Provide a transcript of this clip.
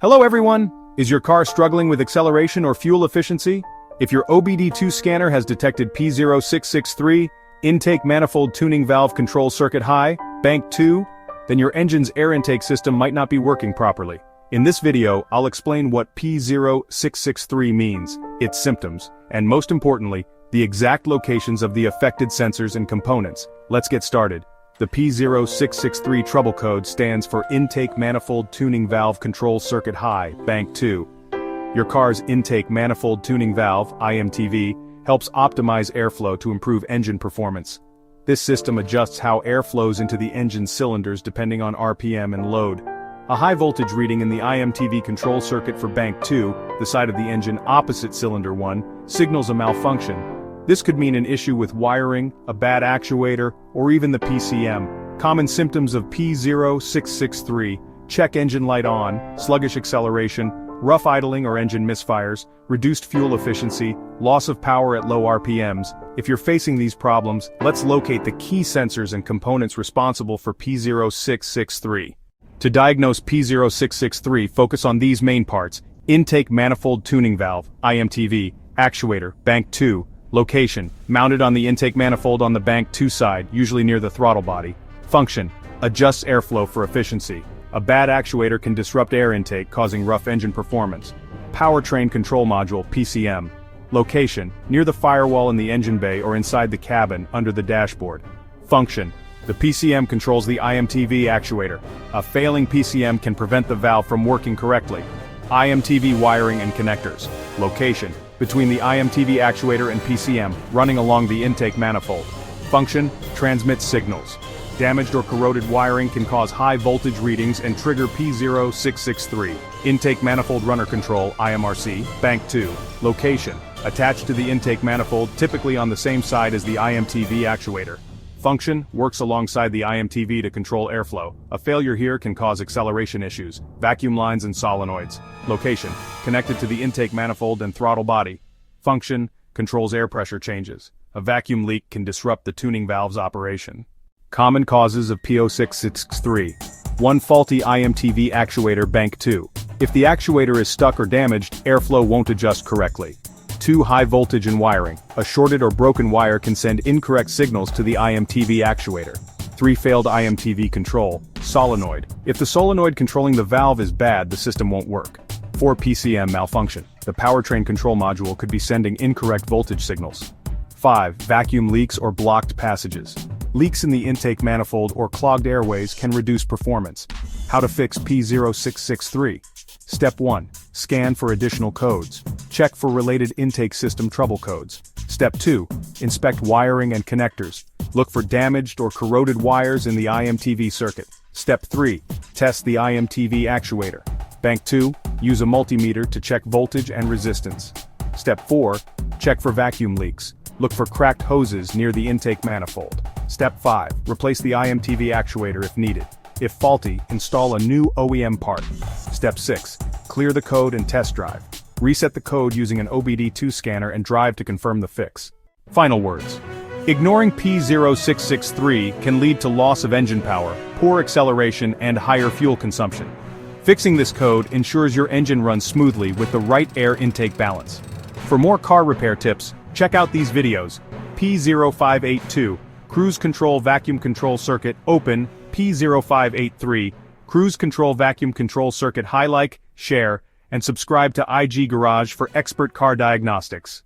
Hello everyone! Is your car struggling with acceleration or fuel efficiency? If your OBD-II scanner has detected P0663, Intake Manifold Tuning Valve Control Circuit High, Bank 2, then your engine's air intake system might not be working properly. In this video, I'll explain what P0663 means, its symptoms, and most importantly, the exact locations of the affected sensors and components. Let's get started. The P0663 trouble code stands for Intake Manifold Tuning Valve Control Circuit High, Bank 2. Your car's Intake Manifold Tuning Valve, IMTV, helps optimize airflow to improve engine performance. This system adjusts how air flows into the engine's cylinders depending on RPM and load. A high voltage reading in the IMTV control circuit for Bank 2, the side of the engine opposite cylinder 1, signals a malfunction. This could mean an issue with wiring, a bad actuator, or even the PCM. Common symptoms of P0663: check engine light on, sluggish acceleration, rough idling or engine misfires, reduced fuel efficiency, loss of power at low RPMs. If you're facing these problems, let's locate the key sensors and components responsible for P0663. To diagnose P0663, focus on these main parts: Intake Manifold Tuning Valve, IMTV, actuator, Bank 2, location, mounted on the intake manifold on the Bank 2 side, usually near the throttle body. Function, adjusts airflow for efficiency. A bad actuator can disrupt air intake, causing rough engine performance. Powertrain Control Module, PCM. Location, near the firewall in the engine bay or inside the cabin, under the dashboard. Function, the PCM controls the IMTV actuator. A failing PCM can prevent the valve from working correctly. IMTV wiring and connectors. Location, between the IMTV actuator and PCM, running along the intake manifold. Function, transmits signals. Damaged or corroded wiring can cause high voltage readings and trigger P0663. Intake Manifold Runner Control, IMRC, Bank 2. Location, attached to the intake manifold, typically on the same side as the IMTV actuator. Function, works alongside the IMTV to control airflow. A failure here can cause acceleration issues, vacuum lines and solenoids. Location, connected to the intake manifold and throttle body. Function, controls air pressure changes. A vacuum leak can disrupt the tuning valve's operation. Common causes of P0663. 1 faulty IMTV actuator, Bank 2. If the actuator is stuck or damaged, airflow won't adjust correctly. 2 high voltage and wiring. A shorted or broken wire can send incorrect signals to the IMTV actuator. 3 failed IMTV control, solenoid. If the solenoid controlling the valve is bad, the system won't work. 4 PCM malfunction. The Powertrain Control Module could be sending incorrect voltage signals. 5 vacuum leaks or blocked passages. Leaks in the intake manifold or clogged airways can reduce performance. How to fix P0663. Step 1. Scan for additional codes. Check for related intake system trouble codes. Step 2. Inspect wiring and connectors. Look for damaged or corroded wires in the IMTV circuit. Step 3. Test the IMTV actuator. Bank 2. Use a multimeter to check voltage and resistance. Step 4. Check for vacuum leaks. Look for cracked hoses near the intake manifold. Step 5. Replace the IMTV actuator if needed. If faulty, install a new OEM part. Step 6. Clear the code and test drive. Reset the code using an OBD-II scanner and drive to confirm the fix. Final words. Ignoring P0663 can lead to loss of engine power, poor acceleration, and higher fuel consumption. Fixing this code ensures your engine runs smoothly with the right air intake balance. For more car repair tips, check out these videos. P0582, Cruise Control Vacuum Control Circuit, Open. P0583, Cruise Control Vacuum Control Circuit High. Like, share, and subscribe to IG Garage for expert car diagnostics.